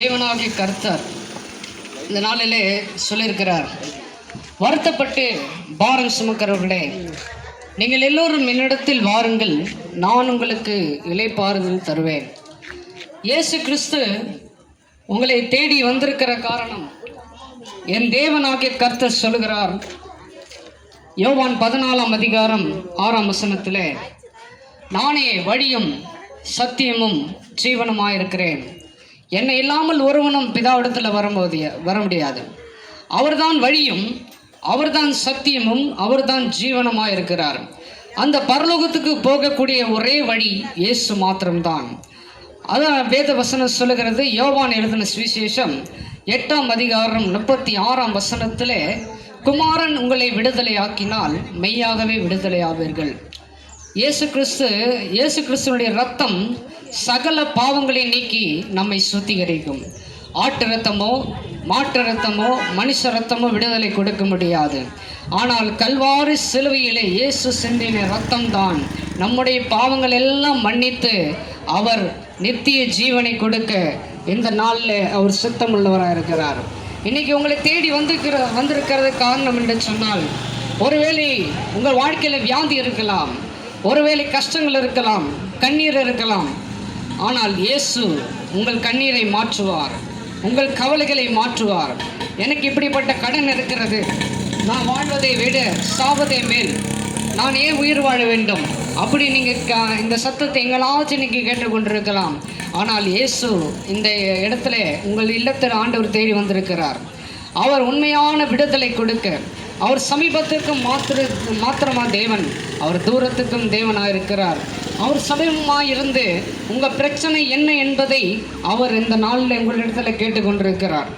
தேவனாகிய கர்த்தர் இந்த நாளிலே சொல்லியிருக்கிறார், வருத்தப்பட்டு பாரம் சுமக்கிறவர்களே, நீங்கள் எல்லோரும் என்னிடத்தில் வாருங்கள், நான் உங்களுக்கு இளைப்பாறுதல் தருவேன். இயேசு கிறிஸ்து உங்களை தேடி வந்திருக்கிற காரணம், என் தேவனாகிய கர்த்தர் சொல்லுகிறார். யோவான் 14ஆம் அதிகாரம் 6ஆம் வசனத்திலே, நானே வழியும் சத்தியமும் ஜீவனுமாயிருக்கிறேன், என்னை இல்லாமல் ஒருவனும் பிதாவிடத்தில் வர முடியாது. அவர்தான் வழியும், அவர்தான் சத்தியமும், அவர்தான் ஜீவனமாக இருக்கிறார். அந்த பரலோகத்துக்கு போகக்கூடிய ஒரே வழி இயேசு மாத்திரம்தான். அதான் வேத வசனம் சொல்லுகிறது. யோவான் எழுதின சுவிசேஷம் 8ஆம் அதிகாரம் 36ஆம் வசனத்திலே, குமாரன் உங்களை விடுதலை ஆக்கினால் மெய்யாகவே விடுதலை ஆவீர்கள். இயேசு கிறிஸ்துவனுடைய ரத்தம் சகல பாவங்களை நீக்கி நம்மை சுத்திகரிக்கும். ஆட்டு ரத்தமோ மாட்டு ரத்தமோ மனுஷ ரத்தமோ விடுதலை கொடுக்க முடியாது. ஆனால் கல்வாரி சிலுவையிலே இயேசு சிந்தின ரத்தம்தான் நம்முடைய பாவங்கள் எல்லாம் மன்னித்து அவர் நித்திய ஜீவனை கொடுக்க இந்த நாளில் அவர் சித்தமுள்ளவராக இருக்கிறார். இன்னைக்கு உங்களை தேடி வந்திருக்கிறது காரணம் என்று சொன்னால், ஒருவேளை உங்கள் வாழ்க்கையில் வியாதி இருக்கலாம், ஒருவேளை கஷ்டங்கள் இருக்கலாம், கண்ணீர் இருக்கலாம். ஆனால் இயேசு உங்கள் கண்ணீரை மாற்றுவார், உங்கள் கவலைகளை மாற்றுவார். எனக்கு இப்படிப்பட்ட கடன் இருக்கிறது, நான் வாழ்வதை விட சாவதே மேல், நான் ஏன் உயிர் வாழ வேண்டும் அப்படி நீங்கள் இந்த சத்தத்தை எங்களாச்சும் நீங்கள் கேட்டுக்கொண்டிருக்கலாம். ஆனால் இயேசு இந்த இடத்துல உங்கள் இல்லத்தில் ஆண்டவர் தேடி வந்திருக்கிறார். அவர் உண்மையான விடுதலை கொடுக்க, அவர் சமீபத்திற்கும் மாத்திரமா தேவன், அவர் தூரத்துக்கும் தேவனாக இருக்கிறார். அவர் சமீபமாக இருந்து உங்கள் பிரச்சனை என்ன என்பதை அவர் இந்த நாளில் உங்களிடத்தில் கேட்டுக்கொண்டிருக்கிறார்.